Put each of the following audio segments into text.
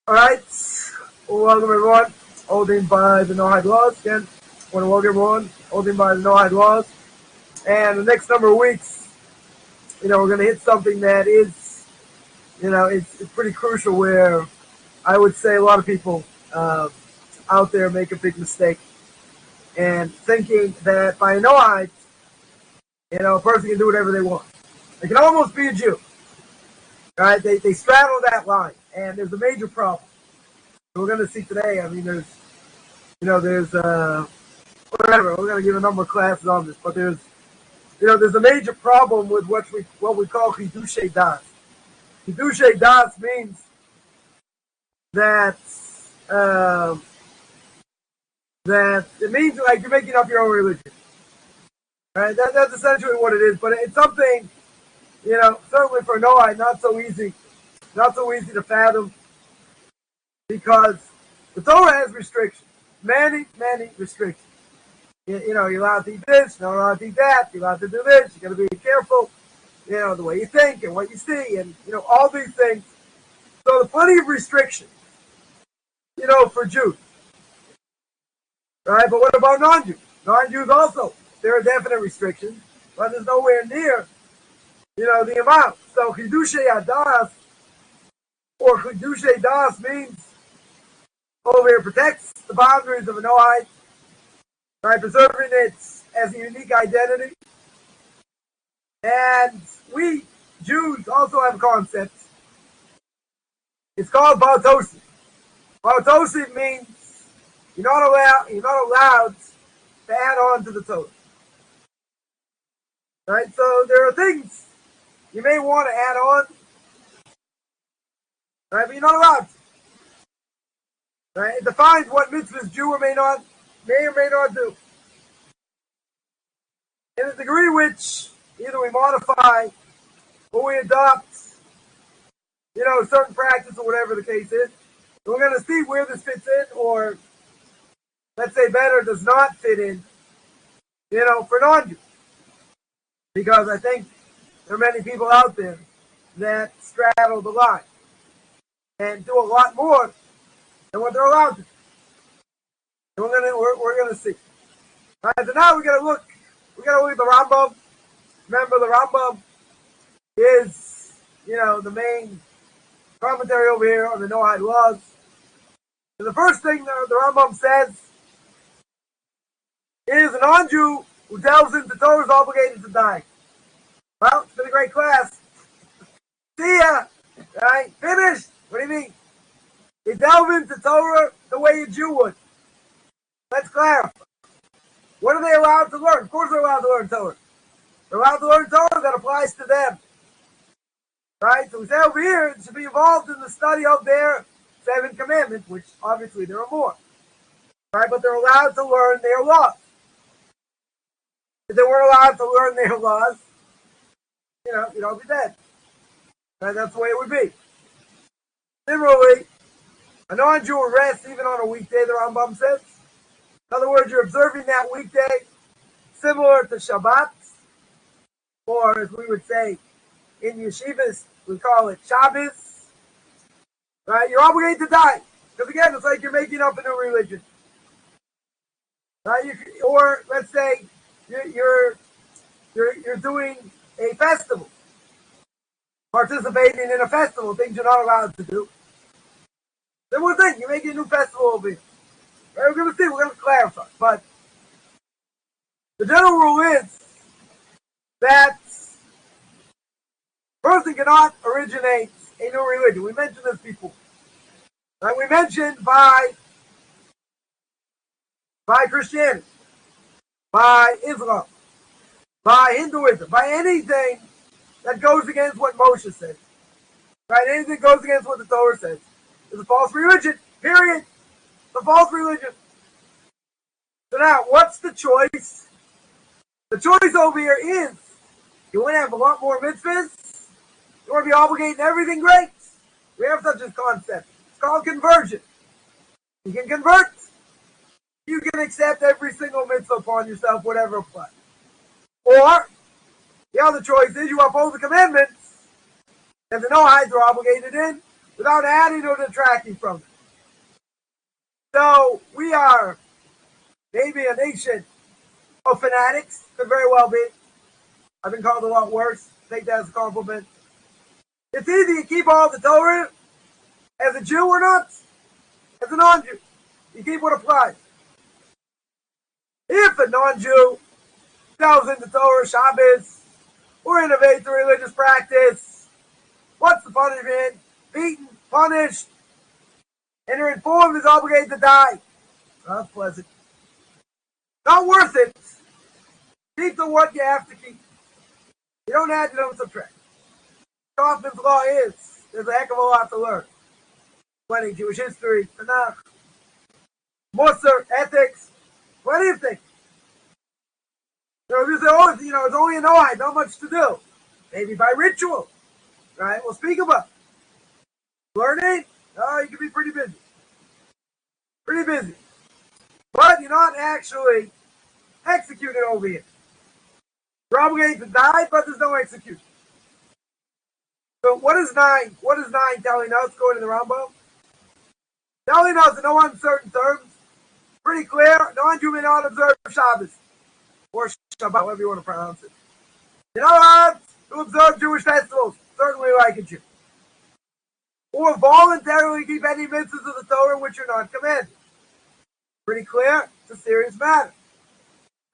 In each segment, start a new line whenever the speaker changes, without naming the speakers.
All right, welcome everyone. Holding by the Noahide laws again. Want to welcome everyone. Holding by the Noahide laws, and the next number of weeks, we're going to hit something that is, it's pretty crucial. Where I would say a lot of people out there make a big mistake and thinking that by a Noahide, a person can do whatever they want. They can almost be a Jew, right? They straddle that line. And there's a major problem. We're going to see today. I mean, there's whatever. We're going to give a number of classes on this, but there's a major problem with what we call chidushei das. Chidushei das means that it means like you're making up your own religion, right? That's essentially what it is. But it's something, certainly for Noahide, not so easy to fathom, because the Torah has restrictions, many restrictions. You're allowed to eat this, you're not allowed to eat that, you're allowed to do this, you got to be careful, the way you think and what you see, and all these things. So there's plenty of restrictions, for Jews, right? But what about non-Jews? Non-Jews also, there are definite restrictions, but there's nowhere near, the amount. So chidushei das, or chidushei das, means over here protects the boundaries of a Noahide, right, preserving it as a unique identity. And we Jews also have a concept. It's called baltosi. Baltosi means you're not allowed to add on to the Torah. Right? So there are things you may want to add on, right, but you're not allowed to. Right? It defines what mitzvahs Jew may or may not do. In the degree which either we modify or we adopt, certain practice or whatever the case is, we're going to see where this fits in, or let's say better, does not fit in, for non-Jews. Because I think there are many people out there that straddle the line and do a lot more than what they're allowed to do. And we're gonna see. All right, so now we gotta look at the Rambam. Remember, the Rambam is, the main commentary over here on the Noahide laws. And the first thing that the Rambam says is a non-Jew who delves into Torah is obligated to die. Well, it's been a great class. See ya. Right? Finished. What do you mean? They delve into Torah the way a Jew would. Let's clarify. What are they allowed to learn? Of course they're allowed to learn Torah. They're allowed to learn Torah that applies to them. Right? So we say over here, it should be involved in the study of their 7 commandments, which obviously there are more. Right? But they're allowed to learn their laws. If they weren't allowed to learn their laws, you'd all be dead. Right? That's the way it would be. Similarly, a non-Jew will rest even on a weekday, the Rambam says. In other words, you're observing that weekday similar to Shabbat, or as we would say in Yeshivas, we call it Shabbos. Right? You're obligated to die. Because again, it's like you're making up a new religion. Right? Or let's say you're doing a festival. Participating in a festival, things you're not allowed to do. Then we'll think, you're making a new festival over here. Right, we're going to see, we're going to clarify. But the general rule is that a person cannot originate a new religion. We mentioned this before. Right? We mentioned by Christianity, by Islam, by Hinduism, by anything that goes against what Moshe says. Right? Anything that goes against what the Torah says is a false religion. Period. It's a false religion. So now, what's the choice? The choice over here is, you want to have a lot more mitzvahs? You want to be obligated to everything? Great. We have such a concept. It's called conversion. You can convert. You can accept every single mitzvah upon yourself, whatever applies. Or, the other choice is you uphold the commandments, and the Noahides are obligated in, without adding or detracting from it. So we are maybe a nation of fanatics, could very well be. I've been called a lot worse. Take that as a compliment. It's easy to keep all the Torah as a Jew or not, as a non-Jew. You keep what applies. If a non-Jew tells in the Torah, Shabbos, or innovates the religious practice, what's the punishment? Beaten, punished, and they're informed is obligated to die. Oh, that's pleasant. Not worth it. Keep the what you have to keep. You don't add, you don't subtract. Coffman's law is, there's a heck of a lot to learn. Plenty Jewish history, Tanakh, Musar, ethics, plenty of things. So if you say, oh, it's only an Noahide, not much to do. Maybe by ritual, right? We'll speak about it. Learning, you can be pretty busy. Pretty busy. But you're not actually executed over here. You're obligated to die, but there's no execution. So what is 9? What is 9 telling us, going to the Rambam? Telling us in no uncertain terms, pretty clear, non-Jew may not observe Shabbos, or Shabbat, however you want to pronounce it. You're not allowed to observe Jewish festivals, certainly like a Jew. Or voluntarily keep any mitzvahs of the Torah which are not commanded. Pretty clear, it's a serious matter.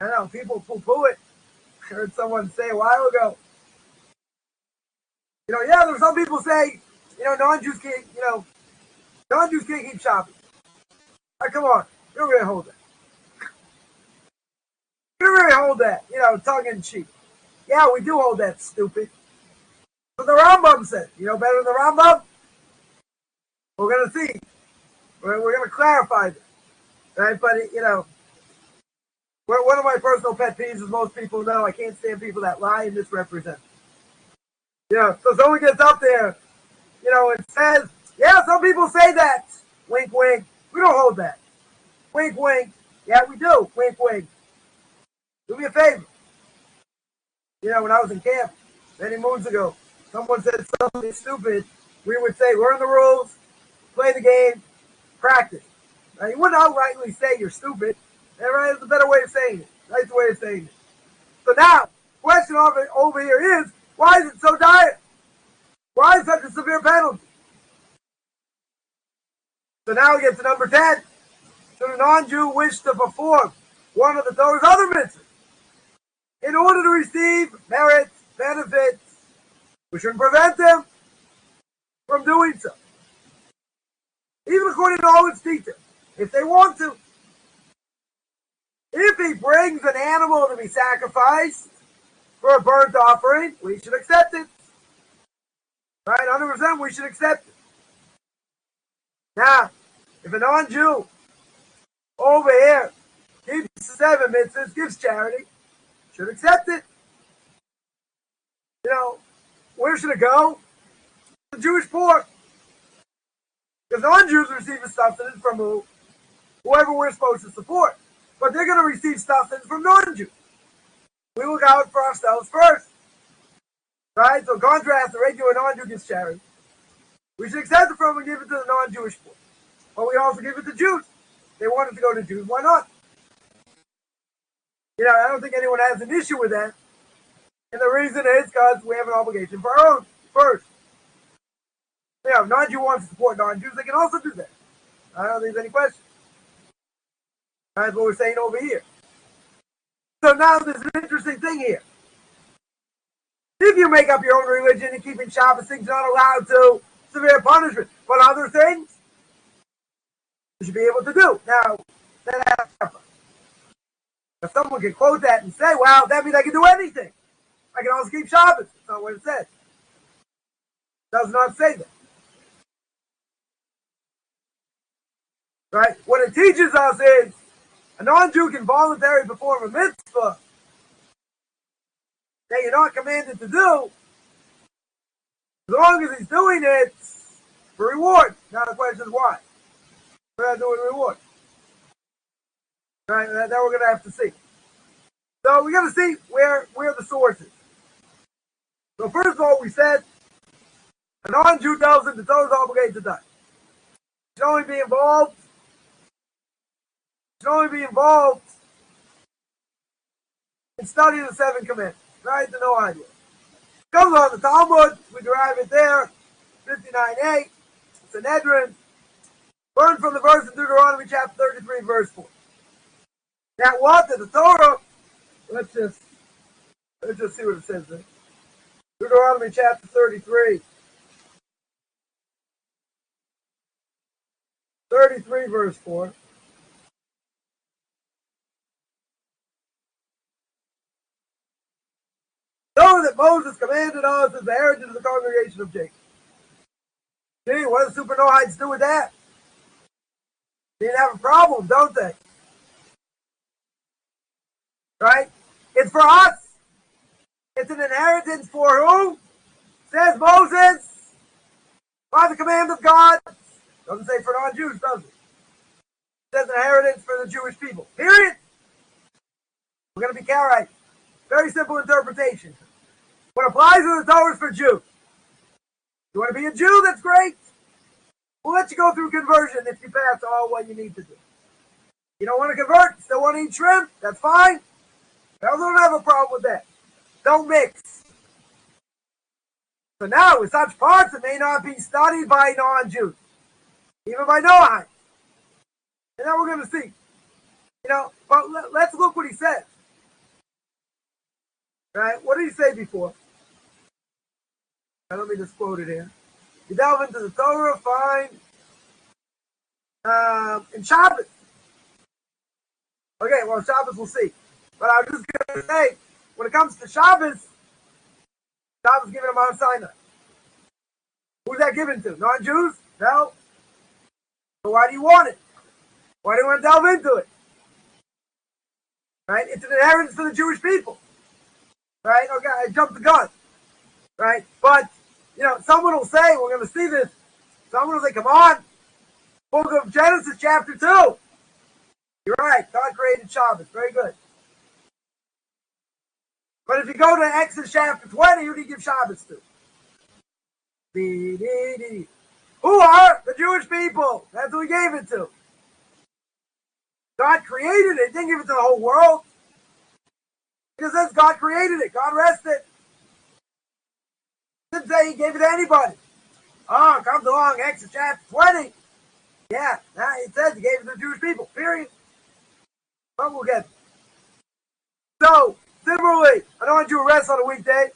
I know, people poo-poo it. I heard someone say a while ago, there's some people say, non-Jews can't keep Shabbos. Come on, you don't really hold that. You don't really hold that, tongue in cheek. Yeah, we do hold that, stupid. But the Rambam said, better than the Rambam? We're going to see. We're going to clarify this. Right? But, one of my personal pet peeves, as most people know, I can't stand people that lie and misrepresent. So someone gets up there, and says, yeah, some people say that. Wink, wink. We don't hold that. Wink, wink. Yeah, we do. Wink, wink. Do me a favor. When I was in camp many moons ago, someone said something stupid. We would say, learn the rules, play the game, practice. Now, you wouldn't outrightly say you're stupid. Right? It's a better way of saying it. Nice way of saying it. So now, the question over here is, why is it so dire? Why is such a severe penalty? So now we get to number 10. Should a non-Jew wish to perform one of the Torah's other mitzvahs in order to receive merits, benefits, we shouldn't prevent them from doing so. Even according to all its details. If they want to. If he brings an animal to be sacrificed for a burnt offering, we should accept it. Right? 100% we should accept it. Now, if a non-Jew over here keeps 7 mitzvahs, gives charity, should accept it. Where should it go? The Jewish poor. Because non-Jews receive a sustenance from whoever we're supposed to support. But they're going to receive sustenance from non-Jews. We look out for ourselves first. Right? So contrast, the regular non-Jew gets charity. We should accept it from and give it to the non-Jewish poor. But we also give it to Jews. They want it to go to Jews. Why not? I don't think anyone has an issue with that. And the reason is because we have an obligation for our own first. If non-Jew wants to support non-Jews, they can also do that. I don't think there's any question. That's what we're saying over here. So now there's an interesting thing here. If you make up your own religion and keeping Shabbos things not allowed to, severe punishment. But other things, you should be able to do. Now, if someone can quote that and say, well, that means I can do anything. I can also keep Shabbos. That's not what it says. It does not say that. Right? What it teaches us is a non-Jew can voluntarily perform a mitzvah that you're not commanded to do, as long as he's doing it for reward. Now the question is why. We're not doing reward. Right? That we're going to have to see. So we got to see where the source is. So first of all, we said A non-Jew tells him the Torah is obligated to die. Should only be involved in studying the 7 commandments, right? The Noahide Laws. Comes on the Talmud, we derive it there, 59a, Sanhedrin, learned from the verse in Deuteronomy chapter 33, verse 4. Now what? That the Torah, let's just see what it says there. Deuteronomy chapter 33. 33, verse 4. Know that Moses commanded us as the heritage of the congregation of Jacob. Gee, what do super Noahides do with that? They have a problem, don't they? Right? It's for us. It's an inheritance for who? Says Moses. By the command of God. Doesn't say for non-Jews, does it? It says inheritance for the Jewish people. Period. We're going to be Karaite. Very simple interpretation. What applies to the Torah is for Jews. You want to be a Jew? That's great. We'll let you go through conversion if you pass all what you need to do. You don't want to convert, still want to eat shrimp? That's fine. I also don't have a problem with that. Don't mix. So now, with such parts that may not be studied by non-Jews, even by Noahides. And then we're going to see. But let's look what he says. Right? What did he say before? Let me just quote it here. You delve into the Torah, find in Shabbos. Okay, well, Shabbos we'll see. But I was just going to say, when it comes to Shabbos given to Mount Sinai. Who's that given to? Non-Jews? No. So why do you want it? Why do you want to delve into it? Right? It's an inheritance for the Jewish people. Right? Okay, I jumped the gun. Right? But, someone will say, we're going to see this. Someone will say, come on. Book of Genesis, chapter 2. You're right. God created Shabbos. Very good. But if you go to Exodus chapter 20, who do you give Shabbos to? Who are the Jewish people? That's who he gave it to. God created it. He didn't give it to the whole world. It just says God created it. God rested. It didn't say he gave it to anybody. Oh, comes along, Exodus chapter 20. Yeah, now it says he gave it to the Jewish people. Period. But we'll get it. So, similarly, I don't want you to rest on a weekday.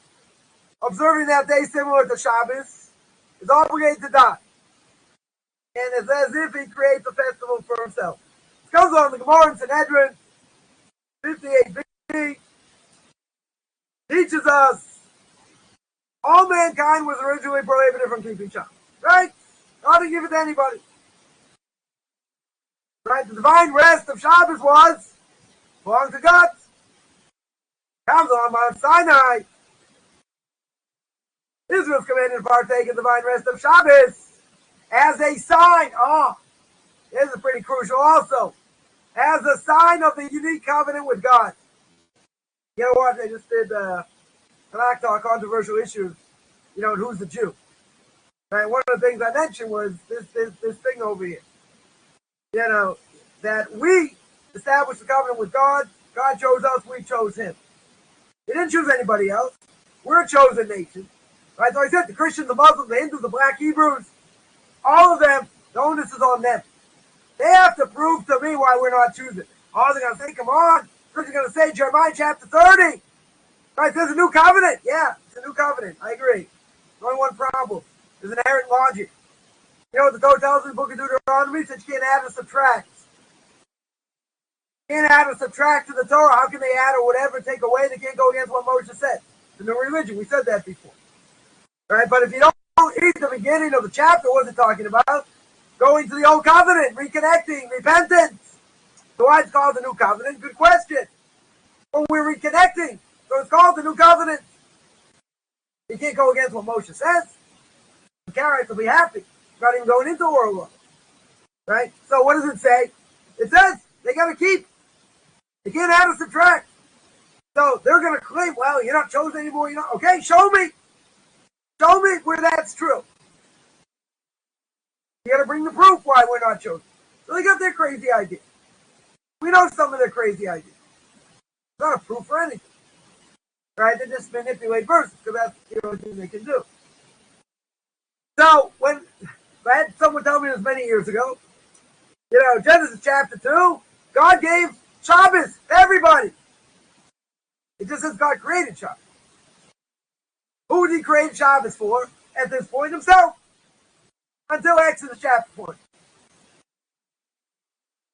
Observing that day similar to Shabbos is obligated to die. And it's as if he creates a festival for himself. It comes on the Gemara in Sanhedrin, 58b, teaches us all mankind was originally prohibited from keeping Shabbos. Right? God didn't give it to anybody. Right? The divine rest of Shabbos belonged to God. Comes on Mount Sinai. Israel's commanded to partake in the divine rest of Shabbos as a sign. This is pretty crucial also. As a sign of the unique covenant with God. You know what? They just did an act on controversial issues. Who's the Jew? Right? One of the things I mentioned was this thing over here. That we established the covenant with God. God chose us, we chose him. He didn't choose anybody else. We're a chosen nation. Right? So I said the Christians, the Muslims, the Hindus, the Black Hebrews, all of them, the onus is on them. They have to prove to me why we're not choosing. They're going to say, come on. Christians are going to say, Jeremiah chapter 30. Right? There's a new covenant. Yeah, it's a new covenant. I agree. There's only one problem. There's inherent logic. You know what the Torah tells us in the book of Deuteronomy? It says you can't add or subtract. You can't add or subtract to the Torah. How can they add or whatever, take away? They can't go against what Moshe said. It's a new religion. We said that before. Right? But if you don't read the beginning of the chapter, what's it talking about? Going to the old covenant, reconnecting, repentance. So why it's called the new covenant? Good question. Well, we're reconnecting. So it's called the new covenant. You can't go against what Moshe says. The Karaites will be happy. Not even going into world war. Right? So what does it say? It says they got to keep. You can't add or subtract. So they're going to claim, well, you're not chosen anymore. You're not. Okay, show me. Show me where that's true. You got to bring the proof why we're not chosen. So they got their crazy idea. We know some of their crazy ideas. It's not a proof for anything. Right? They just manipulate verses because that's the only thing they can do. So when I had someone tell me this many years ago, Genesis chapter 2, God gave Shabbos to everybody. It just says God created Shabbos. Who did he create Shabbos for? At this point, himself. Until Exodus chapter 20.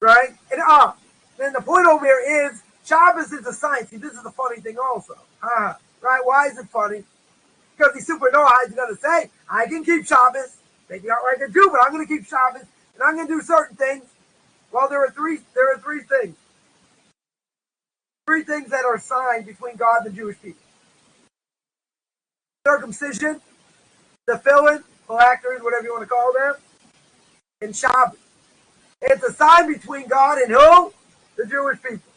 Right? And then the point over here is Shabbos is a sign. See, this is the funny thing also. Right? Why is it funny? Because the super Noahide is going to say, I can keep Shabbos. Maybe not like a Jew, but I'm going to keep Shabbos. And I'm going to do certain things. Well, there are three things. Three things that are signed between God and the Jewish people. Circumcision, the tefillin, phylacteries, whatever you want to call them, and Shabbos. It's a sign between God and who? The Jewish people.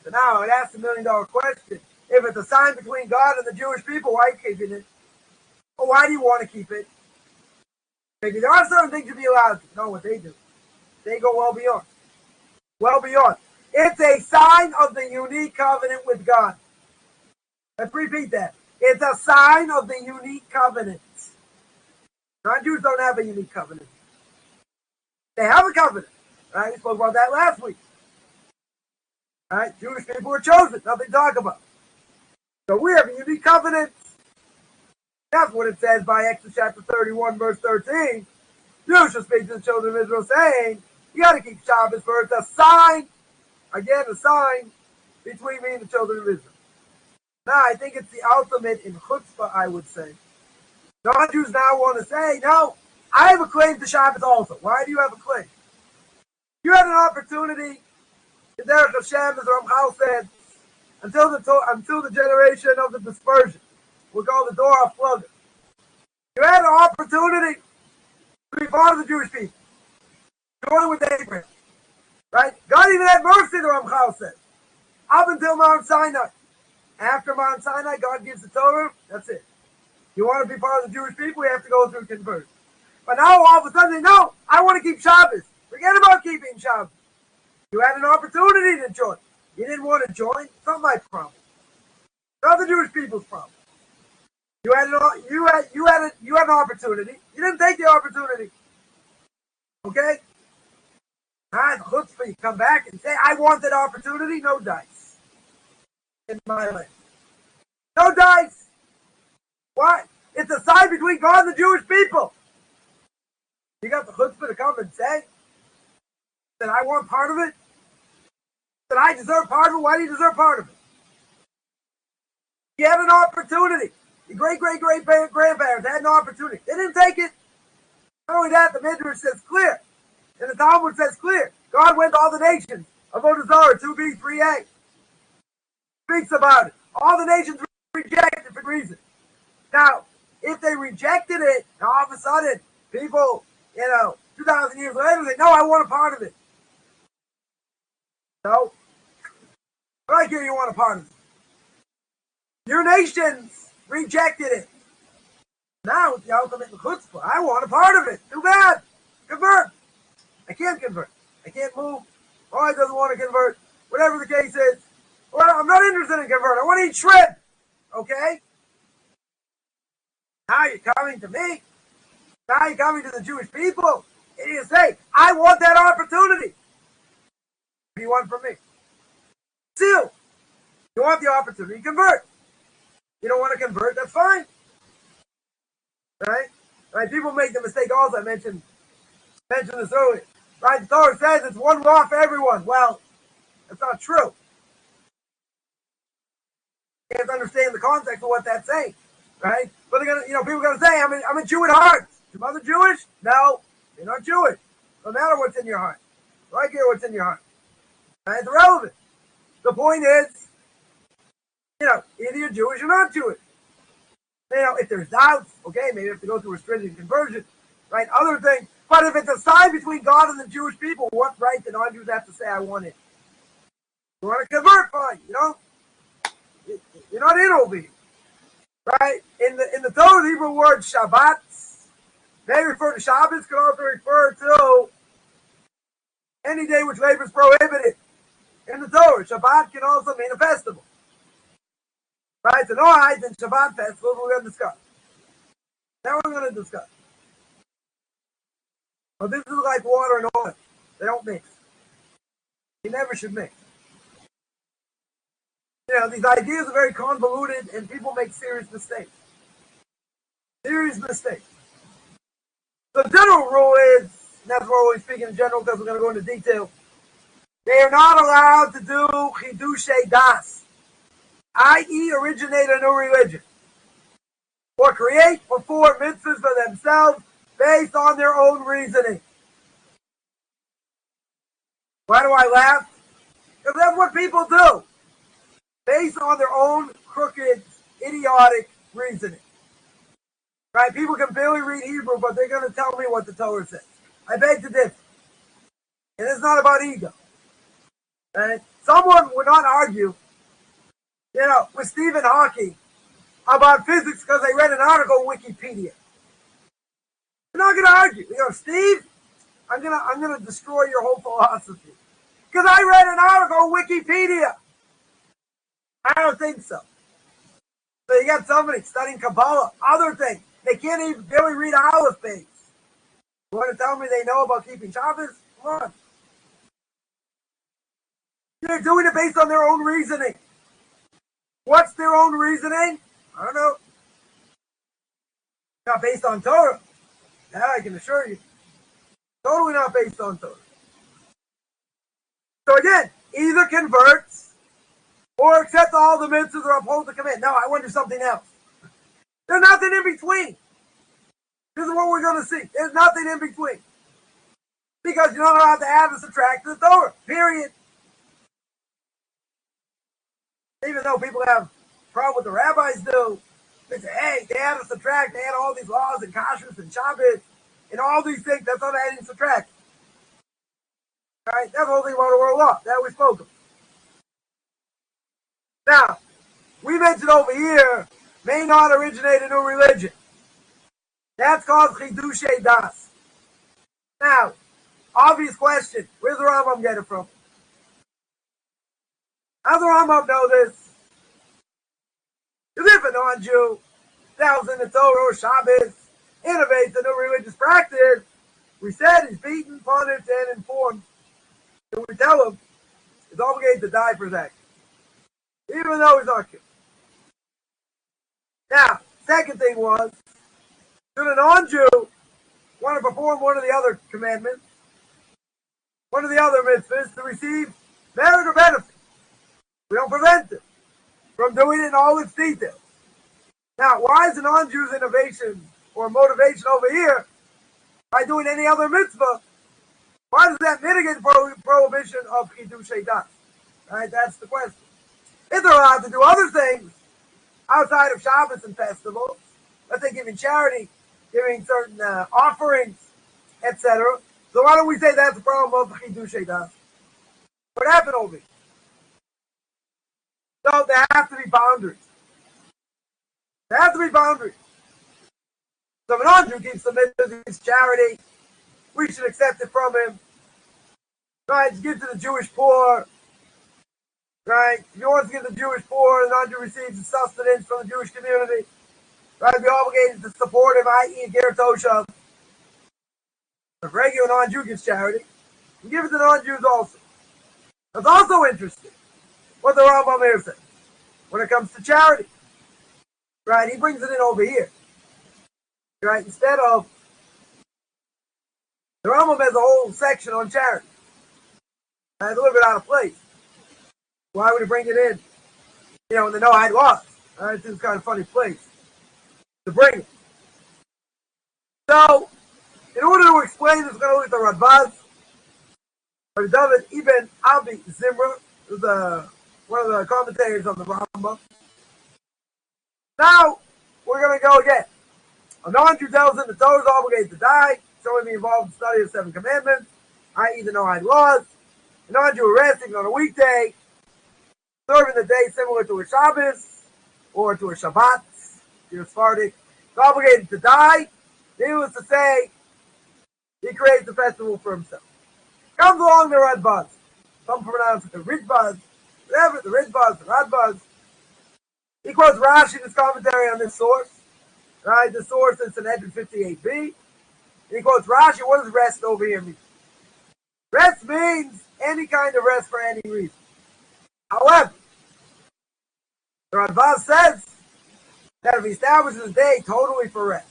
So now it asks $1 million question. If it's a sign between God and the Jewish people, why are you keeping it? Or why do you want to keep it? Maybe there are certain things to be allowed to. No, what they do. They go well beyond. Well beyond. It's a sign of the unique covenant with God. Let's repeat that. It's a sign of the unique covenant. Non-Jews don't have a unique covenant. They have a covenant. Right? We spoke about that last week. Right? Jewish people were chosen. Nothing to talk about. So we have a unique covenant. That's what it says by Exodus chapter 31, verse 13. You shall speak to the children of Israel, saying, you got to keep Shabbos, for it's a sign, again, a sign between me and the children of Israel. Now, I think it's the ultimate in chutzpah, I would say. Non-Jews now want to say, no, I have a claim to Shabbos also. Why do you have a claim? You had an opportunity, in Derech Hashem, as Ramchal said, until the generation of the dispersion. We'll call the door of Flugger. You had an opportunity to be part of the Jewish people. Join with Abraham. Right? God even had mercy, the Ramchal said. Up until Mount Sinai. After Mount Sinai, God gives the Torah. That's it. You want to be part of the Jewish people, you have to go through conversion. But now all of a sudden, no, I want to keep Shabbos. Forget about keeping Shabbos. You had an opportunity to join. You didn't want to join. It's not my problem. It's not the Jewish people's problem. You had an opportunity. You didn't take the opportunity. Okay? Now, the chutzpah, you come back and say, I want that opportunity. No dice. In my land. No dice. Why? It's a sign between God and the Jewish people. You got the chutzpah to come and say that I want part of it? That I deserve part of it? Why do you deserve part of it? You had an opportunity. Your great-great-great-grandparents had an opportunity. They didn't take it. Not only that, the Midrash says clear. And the Talmud says clear. God went to all the nations. Avodah Zarah, 2b, 3a. Speaks about it. All the nations rejected it for reason. Now, if they rejected it, now all of a sudden, people, 2,000 years later, say, no, I want a part of it. No. But I hear you want a part of it. Your nations rejected it. Now it's the ultimate chutzpah. I want a part of it. Too bad. Convert. I can't convert. I can't move. Oh, doesn't want to convert. Whatever the case is. Well, I'm not interested in convert. I want to eat shrimp. Okay? Now you're coming to me. Now you're coming to the Jewish people. And you say, I want that opportunity. What do you want from me? Still, you want the opportunity to convert. You don't want to convert, that's fine. Right? People make the mistake also. I mentioned this earlier. Right? The Torah says it's one law for everyone. Well, that's not true. You have to understand the context of what that's saying. Right? But they're gonna, people are gonna say, I'm a Jew at heart. Is your mother Jewish? No, you're not Jewish. No matter what's in your heart. I care what's in your heart. Right? It's irrelevant. The point is, either you're Jewish or not Jewish. If there's doubts, okay, maybe you have to go through a stringent conversion, right? Other things. But if it's a sign between God and the Jewish people, what right do non-Jews have to say, I want it? You want to convert, fine. You're not in over here. Right? In the Torah, the Hebrew word Shabbat, May refer to Shabbos, could also refer to any day which labor is prohibited in the Torah. Shabbat can also mean a festival. Right? So Noahide and Shabbat festivals we're going to discuss. Now we're going to discuss. But this is like water and oil. They don't mix. You never should mix. These ideas are very convoluted and people make serious mistakes. Serious mistakes. The general rule is, and that's why we're speaking in general because we're going to go into detail, they are not allowed to do chidushei das, i.e. originate a new religion, or create or perform mitzvahs for themselves based on their own reasoning. Why do I laugh? Because that's what people do, based on their own crooked, idiotic reasoning. Right? People can barely read Hebrew, but they're going to tell me what the Torah says. I beg to differ. And it's not about ego. Right? Someone would not argue, with Stephen Hawking about physics because they read an article on Wikipedia. They're not going to argue. They go, Steve, I'm gonna destroy your whole philosophy because I read an article on Wikipedia. I don't think so. So you got somebody studying Kabbalah, other things. They can't even barely read Aleph Beis. You want to tell me they know about keeping Shabbos? Come on. They're doing it based on their own reasoning. What's their own reasoning? I don't know. Not based on Torah. Yeah, I can assure you. Totally not based on Torah. So again, either converts or accept all the mitzvahs or uphold the command. No, I want to do something else. There's nothing in between. This is what we're going to see. There's nothing in between. Because you're not allowed to add or subtract to the Torah. Period. Even though people have a problem with the rabbis do, they say, hey, they add or subtract, they add all these laws and kashrus and Shabbos and all these things. That's not adding and subtract. Right? That's the whole thing about the world law. That we spoke of. Now, we mentioned over here, may not originate a new religion. That's called chidushei das. Now, obvious question, where's the Rambam get it from? How does the Rambam know this? Because if a non-Jew tells in the Torah or Shabbos, innovates a new religious practice, we said he's beaten, punished, and informed. And we tell him he's obligated to die for his action, even though he's not killed. Now, second thing was, should a non-Jew want to perform one of the other commandments, one of the other mitzvahs, to receive merit or benefit? We don't prevent him from doing it in all its details. Now, why is a non-Jew's innovation or motivation over here by doing any other mitzvah? Why does that mitigate the prohibition of chidushei das? Right, that's the question. If they're allowed to do other things outside of Shabbos and festivals, let's say giving charity, giving certain offerings, etc. So why don't we say that's the problem of chidushei das? What happened over here? So there have to be boundaries. There have to be boundaries. So if a non-Jew keeps the mitzvah, gives charity, we should accept it from him. Right? To give to the Jewish poor. Right? If he wants to give to the Jewish poor, the non-Jew receives the sustenance from the Jewish community. Right? Be obligated to support him, i.e. Ger Toshav. If regular non-Jew gives charity, we give it to non-Jews also. That's also interesting. What the Rambam here says when it comes to charity. Right? He brings it in over here. Right? Instead of, the Rambam has a whole section on charity. Right? It's a little bit out of place. Why would he bring it in? In the Noahide laws. Right? It's kind of a funny place to bring it. So, in order to explain this, we're going to look at the Radbaz. Rabbi David Ibn Abi Zimra, who's one of the commentators on the Rambam. Now, we're going to go again. A non-Jew tells him the Torah is obligated to die, so he be involved in the study of the 7 commandments, i.e. the Noahide laws. A non-Jew arresting on a weekday, serving the day similar to a Shabbos, or to a Shabbat, if you're Sephardic, is obligated to die. Needless to say, he creates the festival for himself. Comes along the Radbaz. Some pronounce it the Radbaz, whatever, the Radbaz, the Radbaz. He quotes Rashi in his commentary on this source. Right? The source is in Edwin 58b. And he quotes Rashi. What does rest over here mean? Rest means any kind of rest for any reason. However, the Radbaz says that if he establishes a day totally for rest,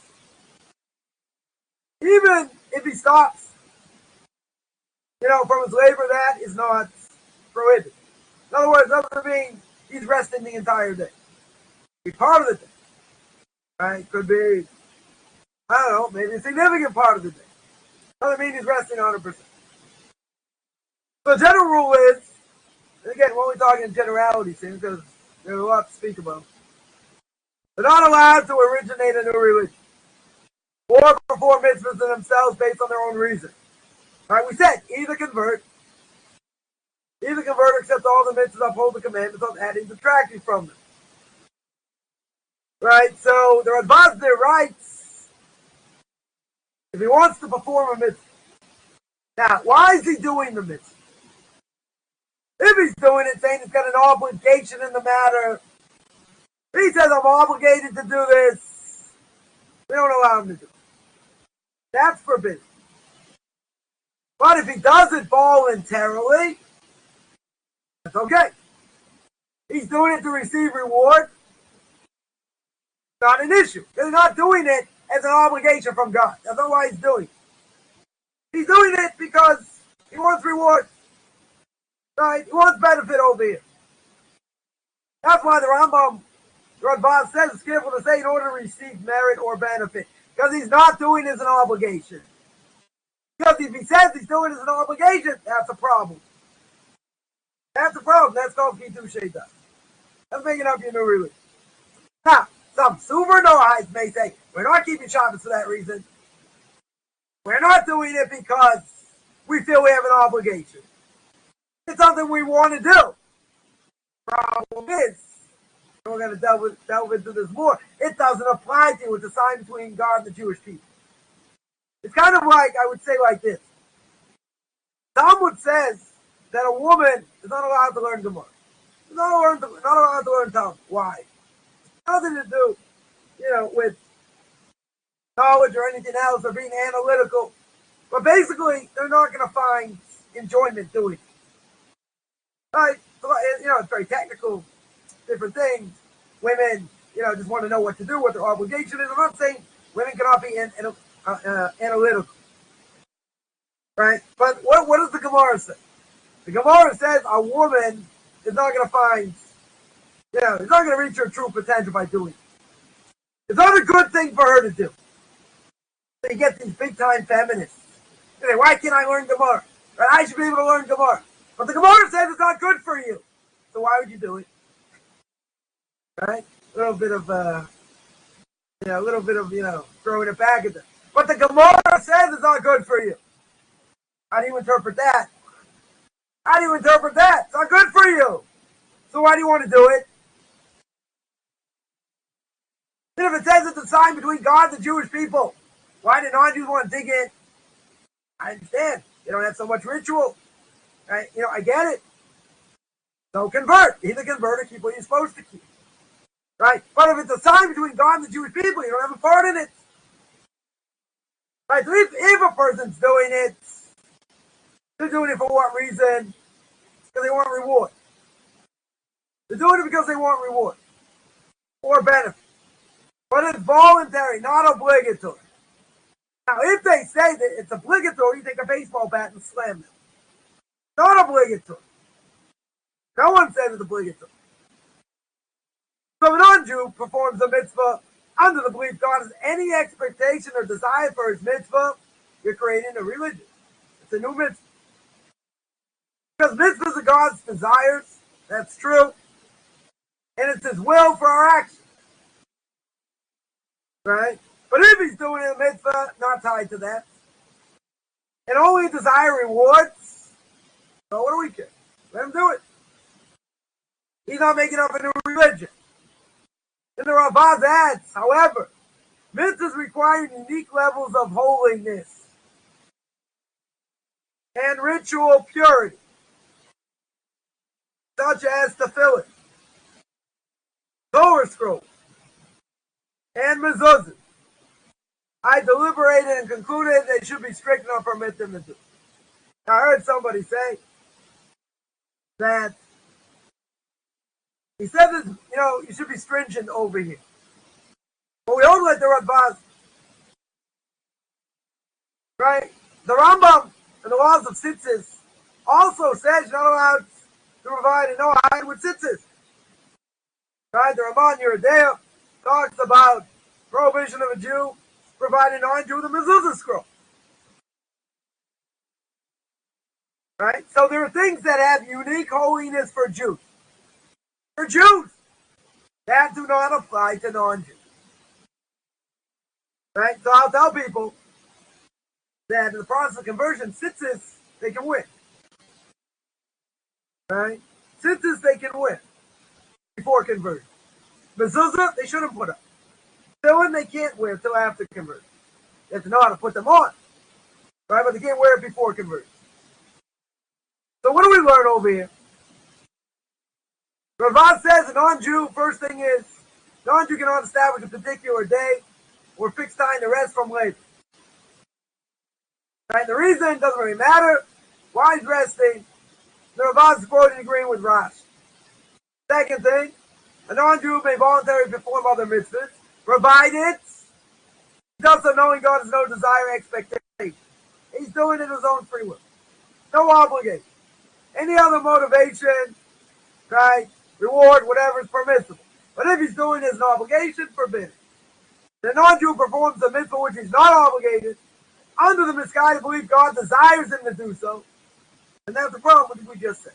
even if he stops, from his labor, that is not prohibited. In other words, doesn't mean he's resting the entire day. Be part of the day, right? Could be, I don't know, maybe a significant part of the day. Doesn't mean he's resting 100%. So the general rule is, and again, we're only talking in generalities here because there's a lot to speak about. They're not allowed to originate a new religion or perform mitzvahs to themselves based on their own reason. Right? We said either convert or accept all the mitzvahs, uphold the commandments, without adding, subtracting from them. Right? So the Radbaz there writes, if he wants to perform a mitzvah. Now, why is he doing the mitzvah? If he's doing it, saying he's got an obligation in the matter, he says, I'm obligated to do this, we don't allow him to do it. That's forbidden. But if he does it voluntarily, that's okay. He's doing it to receive reward. Not an issue. He's not doing it as an obligation from God. That's not why he's doing it. He's doing it because he wants reward. Right? He wants benefit over here. That's why the Radbaz says, it's careful to say, in order to receive merit or benefit. Because he's not doing it as an obligation. Because if he says he's doing it as an obligation, that's a problem. That's a problem. That's called Kiddush Sheidah. That's making up your new religion. Now, some super Noahides may say, we're not keeping Shabbos for that reason. We're not doing it because we feel we have an obligation. It's something we want to do. Problem is, we're going to delve into this more. It doesn't apply to you. It's a sign between God and the Jewish people. It's kind of like, I would say like this. Talmud says that a woman is not allowed to learn Gemara. She's not allowed to learn Talmud. Why? Nothing to do, with knowledge or anything else or being analytical. But basically, they're not going to find enjoyment doing it. Right? It's very technical, different things. Women, just want to know what to do, what their obligation is. I'm not saying women cannot be analytical. Right? But what does the Gemara say? The Gemara says a woman is not going to find, is not going to reach her true potential by doing it. It's not a good thing for her to do. So you get these big-time feminists. They say, why can't I learn Gemara? Right? I should be able to learn Gemara. But the Gemara says it's not good for you. So why would you do it? Right? A little bit of, throwing it back at them. But the Gemara says it's not good for you. How do you interpret that? It's not good for you. So why do you want to do it? And if it says it's a sign between God and the Jewish people, why do non-Jews want to dig in? I understand. You don't have so much ritual. Right? I get it. So convert. Either convert or keep what you're supposed to keep. Right? But if it's a sign between God and the Jewish people, you don't have a part in it. Right? So if a person's doing it, they're doing it for what reason? Because they want reward. They're doing it because they want reward. Or benefit. But it's voluntary, not obligatory. Now, if they say that it's obligatory, you take a baseball bat and slam them. Not obligatory. No one says it's obligatory. So if a non-Jew performs a mitzvah under the belief God has any expectation or desire for his mitzvah, you're creating a religion. It's a new mitzvah. Because mitzvahs are God's desires, that's true. And it's his will for our actions. Right? But if he's doing a mitzvah, not tied to that, and only desire rewards, so what do we care? Let him do it. He's not making up a new religion. And the Radbaz adds, however, Mitzvahs require unique levels of holiness and ritual purity, such as tefillin, Torah scroll, and mezuzah. I deliberated and concluded they should be strict enough for permit them to do. I heard somebody say that he said that, you should be stringent over here. But we hold like the Radbaz, right? The Rambam and the laws of tzitzis also says you're not allowed to provide a Noahide with tzitzis. Right? The Ramban Yeridea talks about prohibition of a Jew providing non-Jew the mezuzah scroll. Right? So there are things that have unique holiness for Jews. For Jews, that do not apply to non-Jews. Right? So I'll tell people that in the process of conversion, tzitzis, they can win. Right? Tzitzis, they can win before conversion. Mezuzah, they shouldn't put up. Tefillin, they can't wear until after conversion. They have to know how to put them on. Right? But they can't wear it before conversion. So what do we learn over here? Radbaz says a non-Jew, first thing is, non-Jew cannot establish a particular day or fixed time to rest from labor. Right? The reason doesn't really matter. Why is resting? The Radbaz is quoted agreeing with Rashi. Second thing, a non-Jew may voluntarily perform other mitzvahs, provided he does so knowing God has no desire or expectation. He's doing it his own free will. No obligation. Any other motivation, right, reward, whatever is permissible. But if he's doing it as an obligation, forbidden. The non-Jew performs a mitzvah which he's not obligated, under the misguided belief God desires him to do so. And that's the problem with what we just said.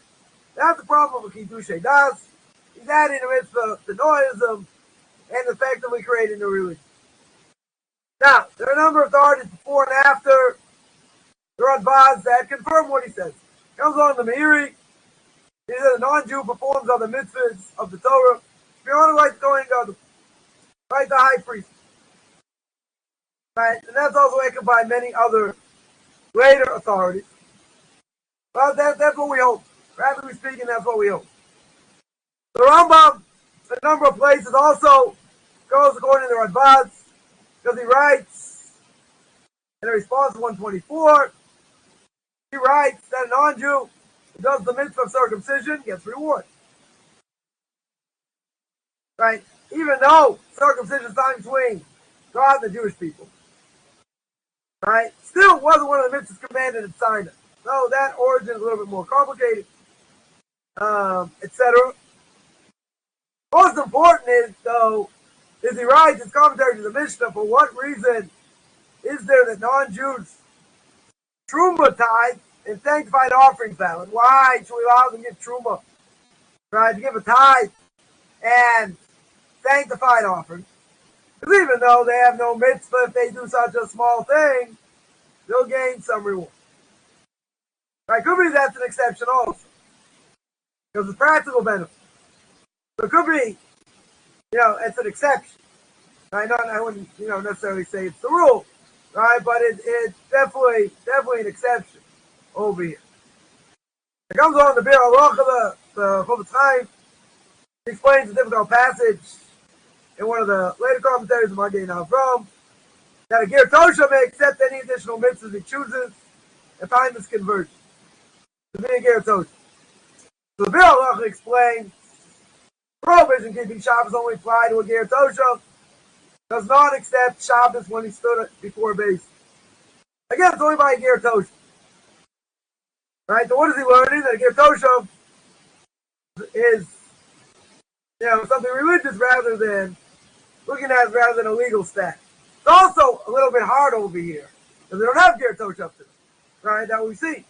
That's the problem with Kiddushay Das. He's adding a mitzvah to Noahism and effectively creating a religion. Now, there are a number of authorities before and after the Radbaz that confirm what he says. Comes on the Meiri. He says a non-Jew performs other mitzvahs of the Torah. Beyond like going God, right, the high priest. Right, and that's also echoed by many other later authorities. Well, that's what we hold. Practically speaking, that's what we hold. The Rambam, in a number of places, also goes according to Radbaz, because he writes in response to 124. He writes that a non-Jew who does the mitzvah of circumcision gets reward. Right? Even though circumcision is not between God and the Jewish people. Right? Still wasn't one of the mitzvahs commanded in Sinai. So that origin is a little bit more complicated. Etc. Most important is, though, is he writes his commentary to the Mishnah, for what reason is there that non-Jews Truma tithe and sanctified offerings valid? Why should we allow them to give Truma? Right? To give a tithe and sanctified offerings. Because even though they have no mitzvah, if they do such a small thing, they'll gain some reward. Right? Could be that's an exception also. Because it's practical benefit. So it could be, it's an exception. Right? I wouldn't, necessarily say it's the rule. Right? But it's definitely an exception over here. It comes on the Bir Halacha, the Hilkhos Melakhim. He explains a difficult passage in one of the later commentaries of Magen Avram, that a Ger Tosha may accept any additional mitzvahs he chooses at time of his conversion to be a Ger Tosha. So the Bir Halacha explains prohibition keeping Shabbos only apply to a Ger Tosha, does not accept Shabbos when he stood before a base. Again, it's only by a Ger Tosha. Right? So what is he learning? That a Ger Tosha is, something religious rather than a legal status. It's also a little bit hard over here because they don't have Ger Tosha up to them. Right? That we see.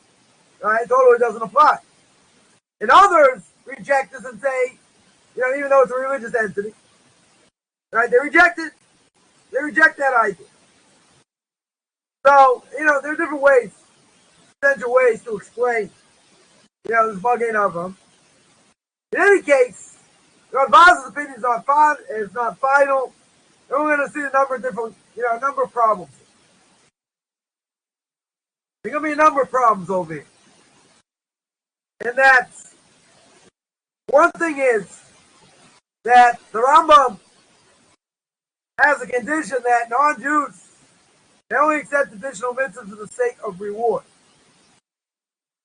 Right? Totally doesn't apply. And others reject this and say, even though it's a religious entity, right? They reject it. They reject that idea. So, there are different ways, essential ways to explain, this Magen Avram. In any case, Radbaz's opinion is not final. then we're going to see a number of different, a number of problems. There's going to be a number of problems over here. And that's, one thing is that the Rambam has a condition that non-Jews, they only accept additional mitzvahs for the sake of reward.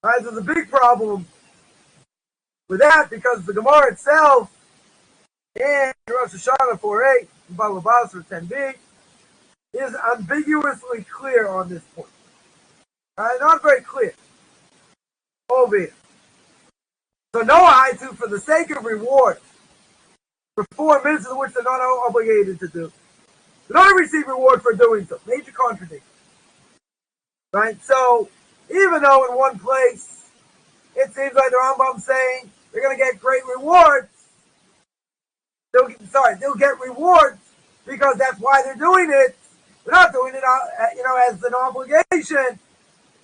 Right? There's a big problem with that because the Gemara itself in Rosh Hashanah 4.8 and Baba Basra 10b is ambiguously clear on this point. Not very clear. Over here. So Noahide, for the sake of reward, perform mitzvahs which they're not obligated to do. They don't receive reward for doing so. Major contradiction. Right? So, even though in one place it seems like the Rambam's saying they're going to get great rewards, they'll get rewards because that's why they're doing it. They're not doing it, as an obligation.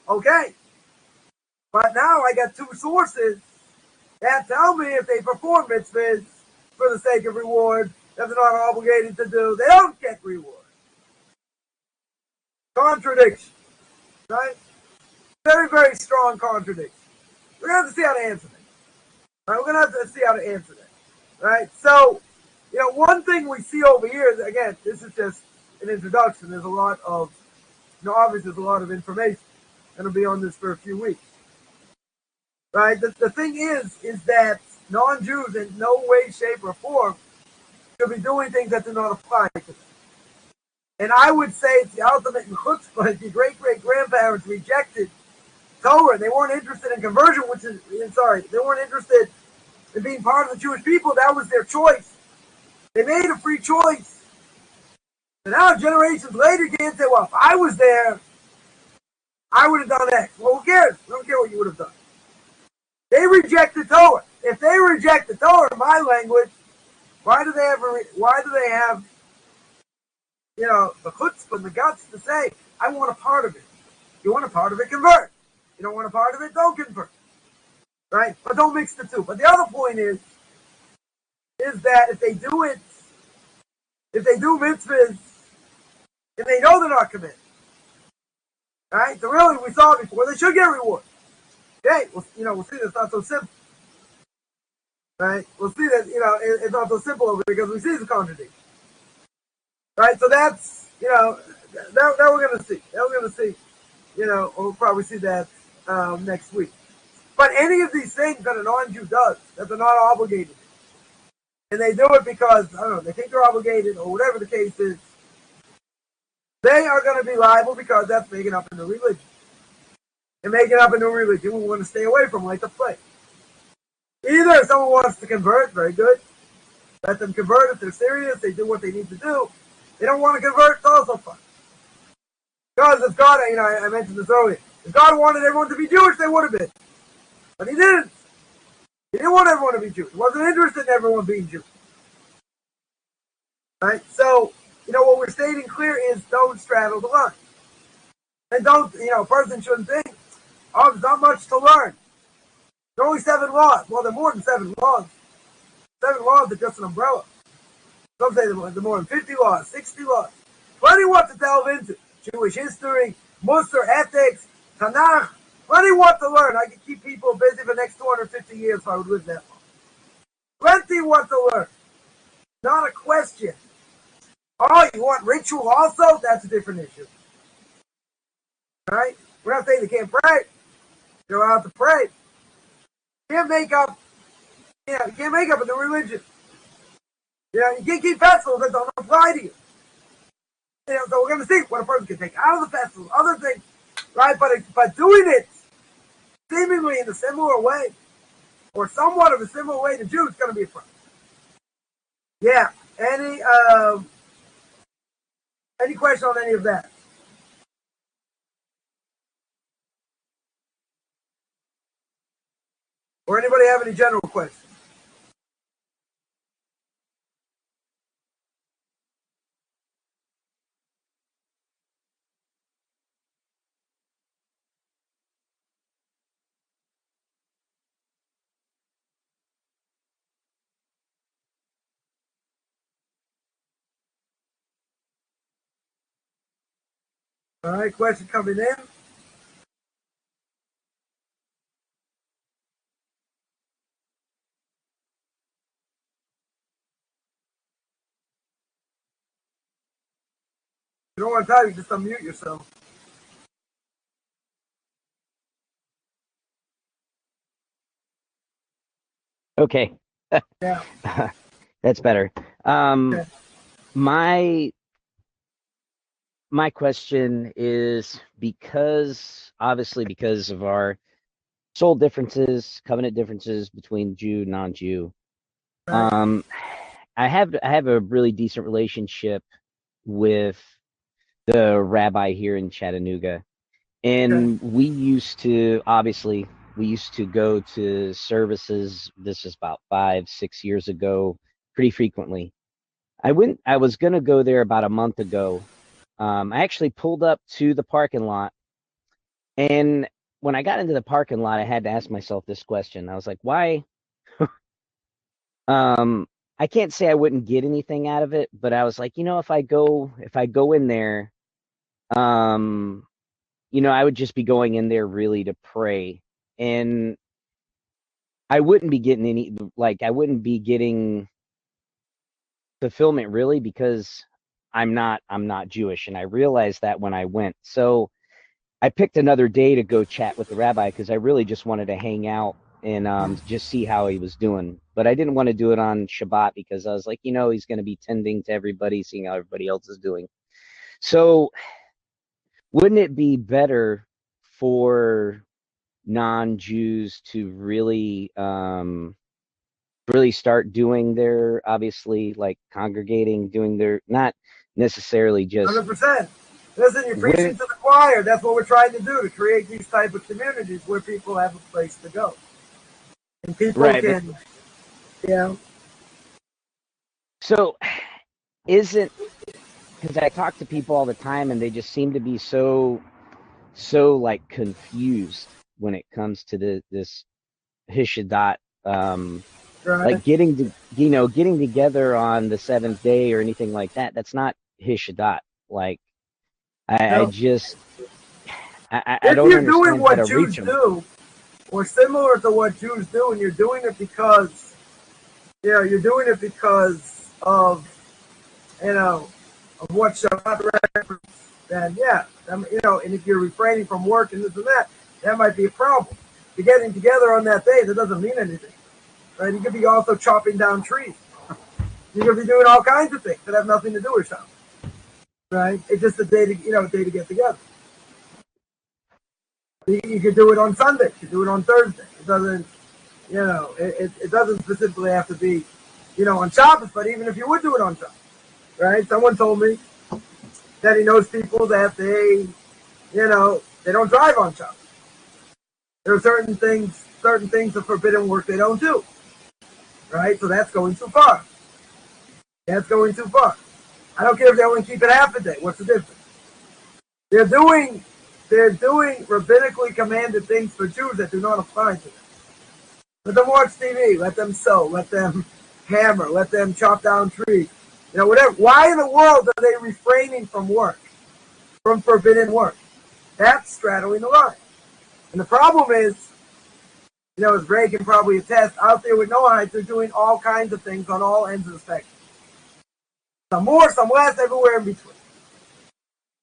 Okay. But now I got two sources that tell me if they perform mitzvahs for the sake of reward that they're not obligated to do, they don't get reward. Contradiction. Right? Very, very strong contradiction. We're going to have to see how to answer that. Right? We're going to have to see how to answer that. Right? So, one thing we see over here is, again, this is just an introduction. There's a lot of, obviously there's a lot of information. I'm going to be on this for a few weeks. Right? The thing is that non-Jews in no way, shape, or form should be doing things that do not apply to them. And I would say it's the ultimate in chutzpah. If your great-great-grandparents rejected Torah, they weren't interested in conversion, they weren't interested in being part of the Jewish people. That was their choice. They made a free choice. And now generations later, you can't say, well, if I was there, I would have done X. Well, who cares? I don't care what you would have done. They reject the Torah. If they reject the Torah, in my language, why do they have the chutzpah and the guts to say, I want a part of it. You want a part of it, convert. You don't want a part of it, don't convert. Right? But don't mix the two. But the other point is that if they do mitzvahs, and they know they're not committed, right? So really, we saw it before, they should get reward. Okay, we'll see that it's not so simple. Right? We'll see that, it's not so simple over here because we see the contradiction. Right? So that's, that we're going to see. That we're going to see. We'll probably see that next week. But any of these things that a non-Jew does, that they're not obligated, and they do it because, I don't know, they think they're obligated, or whatever the case is, they are going to be liable because that's making up a new religion. And making up a new religion, we want to stay away from like the plague. Either if someone wants to convert, very good. Let them convert if they're serious, they do what they need to do. They don't want to convert, it's also fine. Because if God, I mentioned this earlier, if God wanted everyone to be Jewish, they would have been. But he didn't. He didn't want everyone to be Jewish. He wasn't interested in everyone being Jewish. Right? So, what we're stating clear is don't straddle the line. And don't, a person shouldn't think, oh, there's not much to learn. There are only 7 laws. Well, there are more than 7 laws. 7 laws are just an umbrella. Some say there are more than 50 laws, 60 laws. Plenty what to delve into. Jewish history, Musar, ethics, Tanakh. Plenty what to learn. I could keep people busy for the next 250 years if I would live that long. Plenty what to learn. Not a question. Oh, you want ritual also? That's a different issue. Right? We're not saying they can't pray. They're allowed to pray. You can't make up, you can't make up a new religion. You can't keep festivals that don't apply to you. So we're going to see what a person can take out of the festival, other things, right? But doing it seemingly in a similar way, or somewhat of a similar way to Jews, is going to be a problem. Yeah. Any question on any of that? Or anybody have any general questions? All right, question coming in. You don't want to type, you just unmute yourself.
Okay.
Yeah.
That's better.
Okay.
My question is, obviously because of our soul differences, covenant differences between Jew, non-Jew.
Right.
I have a really decent relationship with the rabbi here in Chattanooga.
Okay.
And we used to go to services. This is about 5-6 years ago, pretty frequently. I was going to go there about a month ago. I actually pulled up to the parking lot, and when I got into the parking lot, I had to ask myself this question. I was like, why? Um, I can't say I wouldn't get anything out of it, but I was like, if I go in there, um, I would just be going in there really to pray. And I wouldn't be getting I wouldn't be getting fulfillment really, because I'm not Jewish. And I realized that when I went. So I picked another day to go chat with the rabbi, because I really just wanted to hang out and just see how he was doing. But I didn't want to do it on Shabbat, because I was like, he's going to be tending to everybody, seeing how everybody else is doing. So wouldn't it be better for non-Jews to really start doing their, obviously, like congregating, doing their, not necessarily just
100%. Listen, you're preaching
when,
to the choir. That's what we're trying to do, to create these type of communities where people have a place to go. And people
right, but
can, you know,
so isn't, because I talk to people all the time and they just seem to be so confused when it comes to this Hishadat,
right?
like getting together on the seventh day or anything like that. That's not Hishadat. Like I
No.
just I
If
don't
you're doing
understand how
what
to reach
Jews
them.
do, or similar to what Jews do, and you're doing it because, you're doing it because of, of what Shabbat reference, then yeah, and if you're refraining from work and this and that might be a problem. If you're getting together on that day, that doesn't mean anything, right? You could be also chopping down trees. You could be doing all kinds of things that have nothing to do with Shabbat, right? It's just a day to, a day to get together. You could do it on Sunday. You could do it on Thursday. It doesn't, it doesn't specifically have to be, on Shabbos. But even if you would do it on Shabbos, right? Someone told me that he knows people that they don't drive on Shabbos. There are certain things of forbidden work they don't do, right? So that's going too far. That's going too far. I don't care if they only keep it half a day. What's the difference? They're doing, they're doing rabbinically commanded things for Jews that do not apply to them. Let them watch TV. Let them sew. Let them hammer. Let them chop down trees. Whatever. Why in the world are they refraining from work, from forbidden work? That's straddling the line. And the problem is, as Ray can probably attest, out there with Noahides, they're doing all kinds of things on all ends of the spectrum. Some more, some less, everywhere in between.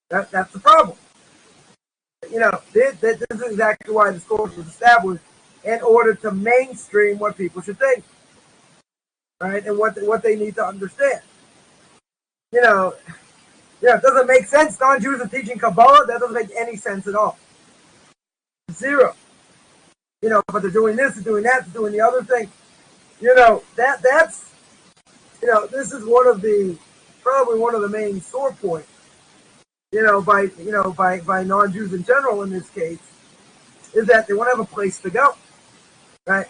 That's the problem. This is exactly why this course was established, in order to mainstream what people should think, right? And what they need to understand. You know, it doesn't make sense. Non-Jews are teaching Kabbalah. That doesn't make any sense at all. Zero. But they're doing this, they're doing that, they're doing the other thing. That's this is probably one of the main sore points. By non-Jews in general in this case, is that they want to have a place to go, right?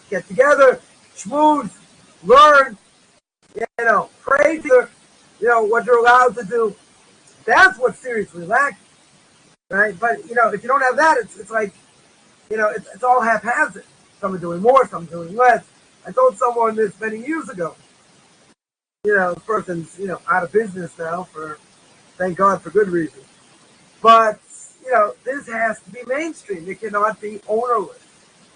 Get together, schmooze, learn, pray to, what you're allowed to do. That's what's seriously lacking, right? But if you don't have that, it's like, it's all haphazard. Some are doing more, some are doing less. I told someone this many years ago. The person's out of business now, for thank God, for good reason. But, this has to be mainstream. It cannot be ownerless.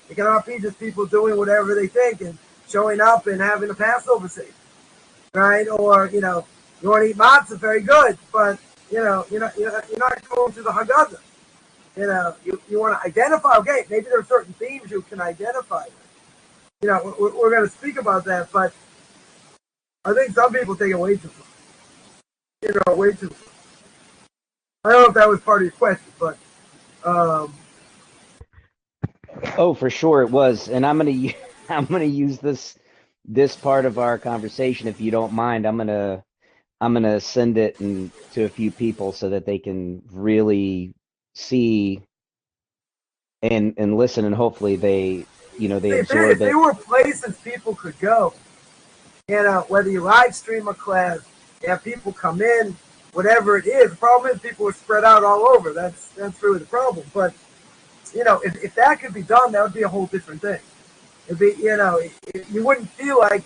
It cannot be just people doing whatever they think and showing up and having a Passover Seder, right? Or, you want to eat matzah, very good, but, you're not going to the Haggadah. You want to identify, okay, maybe there are certain themes you can identify with. We're going to speak about that, but I think some people take it way too far. Way too far. I don't know if that was part of your question, but
Oh, for sure it was. And I'm gonna use this part of our conversation, if you don't mind. I'm gonna send it to a few people so that they can really see and listen, and hopefully they
if
absorb it.
there were places people could go, whether you live stream a class, you have people come in, whatever it is. The problem is people are spread out all over. That's really the problem. But if that could be done, that would be a whole different thing. It'd be, you wouldn't feel like,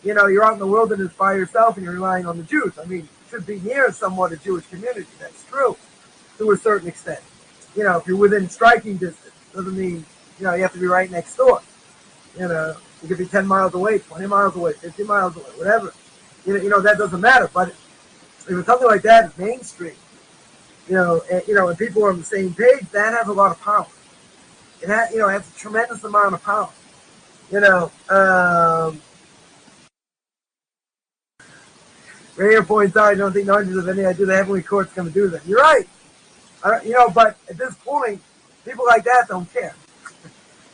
you're out in the wilderness by yourself and you're relying on the Jews. I mean, it should be near somewhat a Jewish community. That's true to a certain extent. If you're within striking distance, doesn't mean, you have to be right next door. You could be 10 miles away, 20 miles away, 50 miles away, whatever. That doesn't matter. But if it's something like that is mainstream, and people are on the same page, that has a lot of power. It has a tremendous amount of power. Rayer points out, I don't think Nudges have any idea the heavenly court's going to do that. You're right. But at this point, people like that don't care.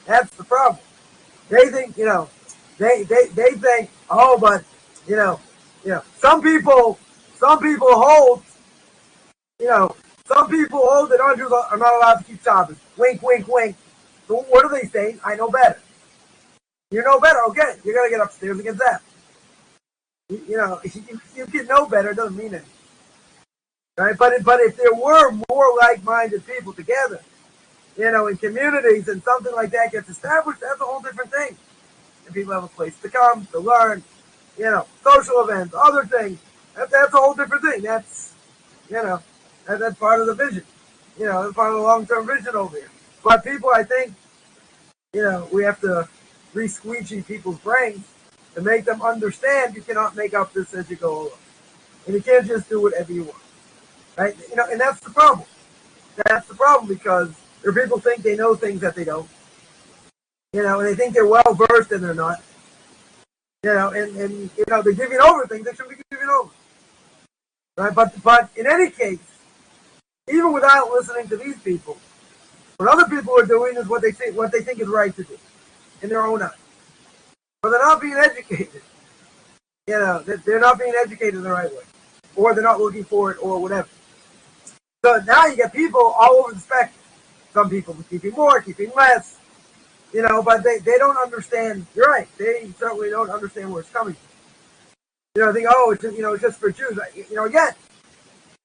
That's the problem. They think, they think, oh, but, some people hold, some people hold that non-Jews are not allowed to keep Shabbos. Wink, wink, wink. So what are they saying? I know better. You know better, okay. You're going to get upstairs against that. You can know better, it doesn't mean anything. Right? But if there were more like-minded people together, in communities, and something like that gets established, that's a whole different thing. And people have a place to come, to learn, social events, other things. That's a whole different thing. That's, that's part of the vision. That's part of the long-term vision over here. But people, I think, we have to re-squeegee people's brains to make them understand you cannot make up this as you go along. And you can't just do whatever you want. Right? And that's the problem. That's the problem, because there are people who think they know things that they don't. And they think they're well versed and they're not. And they're giving over things they shouldn't be giving over. Right? But in any case, even without listening to these people, what other people are doing is what they think is right to do in their own eyes. But they're not being educated. They're not being educated the right way, or they're not looking for it, or whatever. So now you get people all over the spectrum. Some people keeping more, keeping less, but they don't understand. You're right. They certainly don't understand where it's coming from. Think, oh, it's just for Jews. Again,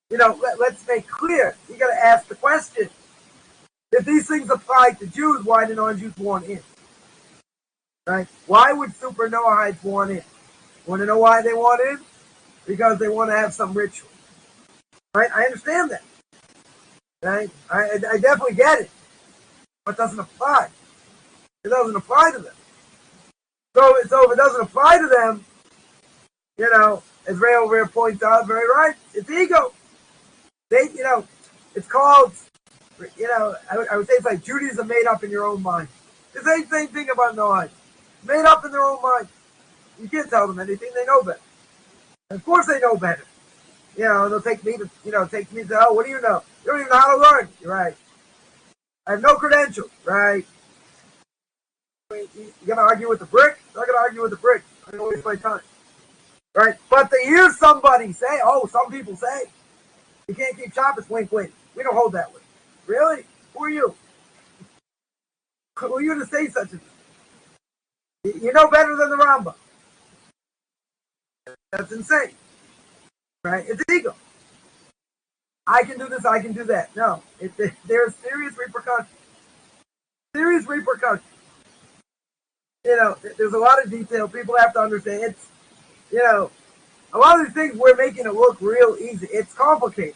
let's make clear. You got to ask the question. If these things apply to Jews, why do non-Jews want in? Right? Why would super Noahides want in? Want to know why they want in? Because they want to have some ritual. Right? I understand that. Right? I definitely get it. But it doesn't apply. It doesn't apply to them. So if it doesn't apply to them, as Ray over here points out, very right, it's ego. It's called, I would say it's like Judaism made up in your own mind. It's the same thing about Noahide. Made up in their own mind. You can't tell them anything, they know better. And of course they know better. They'll take me to, oh, what do you know? You don't even know how to learn. You're right. I have no credentials, right? You're going to argue with the brick? I'm not going to argue with the brick. I'm going to waste my time. Right? But to hear somebody say, oh, some people say, you can't keep Shabbos, wink, wink. We don't hold that way. Really? Who are you? Who are you to say such a thing? You know better than the Rambam. That's insane. Right? It's ego. I can do this, I can do that. No. There's serious repercussions. Serious repercussions. There's a lot of detail people have to understand. It's, a lot of these things we're making it look real easy. It's complicated.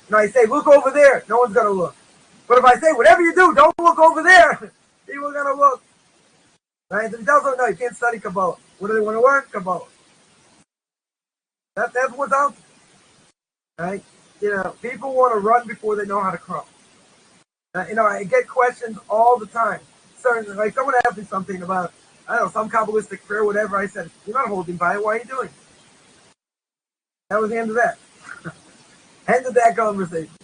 And I say, look over there, no one's going to look. But if I say, whatever you do, don't look over there, people are going to look. Right? And he tells them, no, you can't study Kabbalah. What do they want to learn? Kabbalah. That's what's out there. Right? People want to run before they know how to crawl. I get questions all the time. Certainly, like someone asked me something about, I don't know, some Kabbalistic prayer, whatever. I said, you're not holding by it. Why are you doing it? That was the end of that. End of that conversation.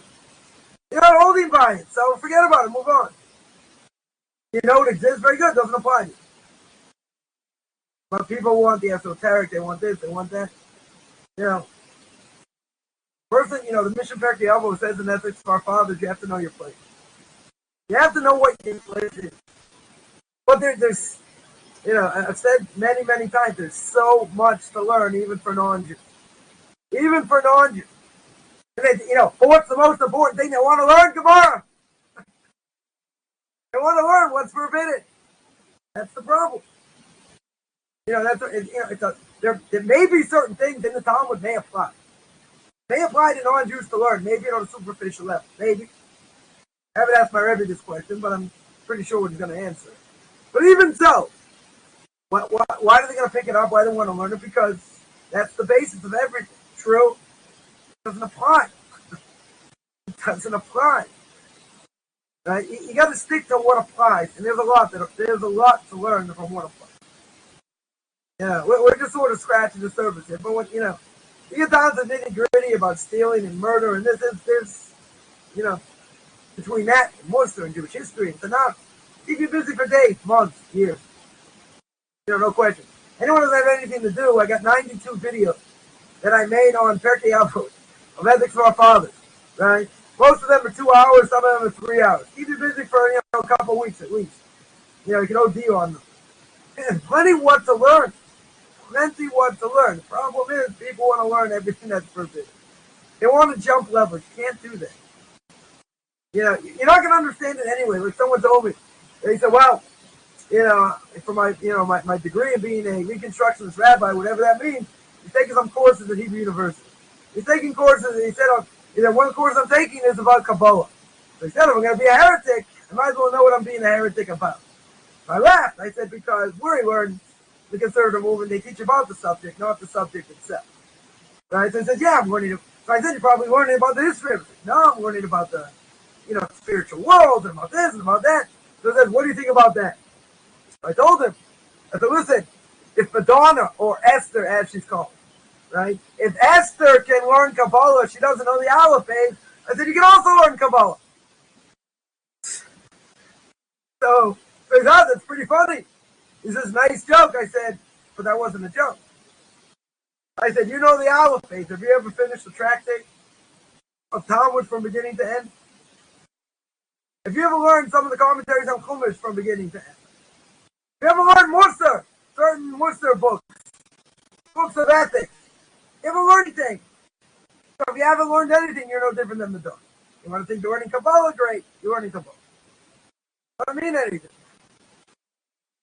You're not holding by it, so forget about it. Move on. You know it exists, very good. Doesn't apply to you. But people want the esoteric. They want this. They want that. First thing, the mission Perkei Avos says in Ethics of Our Fathers, you have to know your place. You have to know what your place is. But there's, I've said many, many times, there's so much to learn, even for non-Jews. Even for non-Jews. And what's the most important thing? They want to learn Gemara. They want to learn what's forbidden. That's the problem. There may be certain things in the Talmud may apply. May apply to non-Jews to learn, maybe on a superficial level. Maybe. I haven't asked my Rebbe this question, but I'm pretty sure what he's going to answer. But even so, why are they going to pick it up? Why do they want to learn it? Because that's the basis of everything. True. It doesn't apply. It doesn't apply. Right? You got to stick to what applies, and there's a lot to learn from what applies. We're just sort of scratching the surface here. But you get down to the nitty gritty about stealing and murder, and there's between that and Muslim and Jewish history and Tanakh, keep you busy for days, months, years. No question. Anyone who doesn't have anything to do, I got 92 videos that I made on Perkei Avos of Ethics of Our Fathers. Right? Most of them are 2 hours, some of them are 3 hours. Keep you busy for a couple of weeks at least. You can OD on them. And plenty what to learn. Plenty what to learn. The problem is people want to learn everything that's forbidden. They want to jump levels. You can't do that. You're not going to understand it anyway. Like someone told me, they said, well, for my degree of being a Reconstructionist rabbi, whatever that means, he's taking some courses at Hebrew University. He's taking courses, and he said, one course I'm taking is about Kabbalah. So he said, if I'm going to be a heretic, I might as well know what I'm being a heretic about. So I laughed. I said, because where he learned the conservative movement, they teach about the subject, not the subject itself. Right? So I said, yeah, I'm learning. So I said, you're probably learning about the history of it. No, I'm learning about the spiritual world and about this and about that. So I said, what do you think about that? I told him, I said, listen, if Madonna or Esther, as she's called, right? If Esther can learn Kabbalah, she doesn't know the alphabet. I said, you can also learn Kabbalah. So he said, that's pretty funny. He says, nice joke. I said, but that wasn't a joke. I said, you know the alphabet. Have you ever finished the tractate of Talmud from beginning to end? Have you ever learned some of the commentaries on Chumash from beginning to end? Have you ever learned Musar, certain Musar books of ethics? You ever learned anything? So if you haven't learned anything, you're no different than the dog. You want to think you're learning Kabbalah? Great, you're learning Kabbalah. Doesn't mean anything.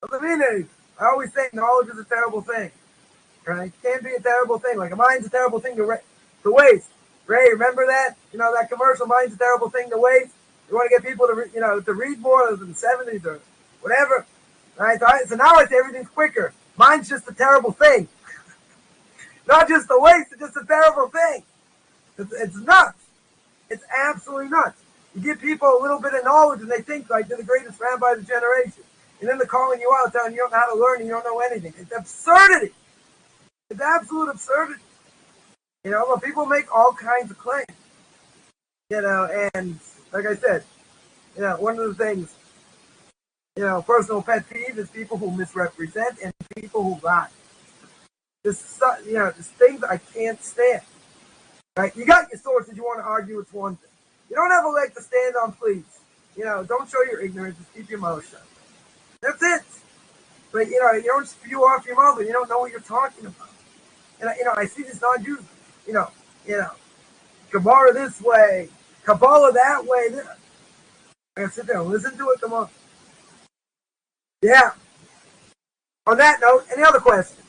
Doesn't mean anything. I always say knowledge is a terrible thing. Right? It can't be a terrible thing. Like a mind's a terrible thing to waste. Ray, remember that? That commercial, mind's a terrible thing to waste. You want to get people to to read more in the 70s or whatever. Right? So now I say everything's quicker. Mind's just a terrible thing. Not just a waste, it's just a terrible thing. It's nuts. It's absolutely nuts. You give people a little bit of knowledge and they think like they're the greatest rabbi of the generation. And then they're calling you out, telling you don't know how to learn and you don't know anything. It's absurdity. It's absolute absurdity. But people make all kinds of claims. And like I said, one of the things, personal pet peeve is people who misrepresent and people who lie. This things I can't stand. Right? You got your sources, you want to argue, it's one thing. You don't have a leg to stand on, please. Don't show your ignorance, just keep your mouth shut. That's it. But, you don't spew off your mouth and you don't know what you're talking about. And, I see these non-Jews, Gemara this way, Kabbalah that way. I gotta sit there and listen to it, come on. Yeah. On that note, any other questions?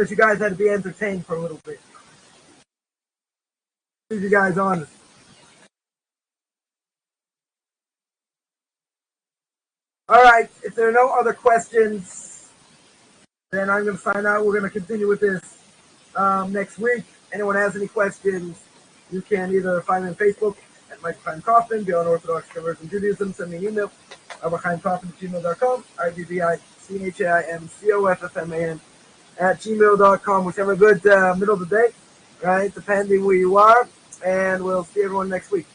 Because you guys had to be entertained for a little bit. Leave you guys honest. All right, if there are no other questions, then I'm going to sign out. We're going to continue with this next week. Anyone has any questions, you can either find me on Facebook at Rabbi Chaim Coffman, Beyond Orthodox Conversion Judaism. Send me an email, rabbichaimcoffman@gmail.com, RBBICHAIMCOFFMAN@gmail.com. Which have a good middle of the day, right? Depending where you are. And we'll see everyone next week.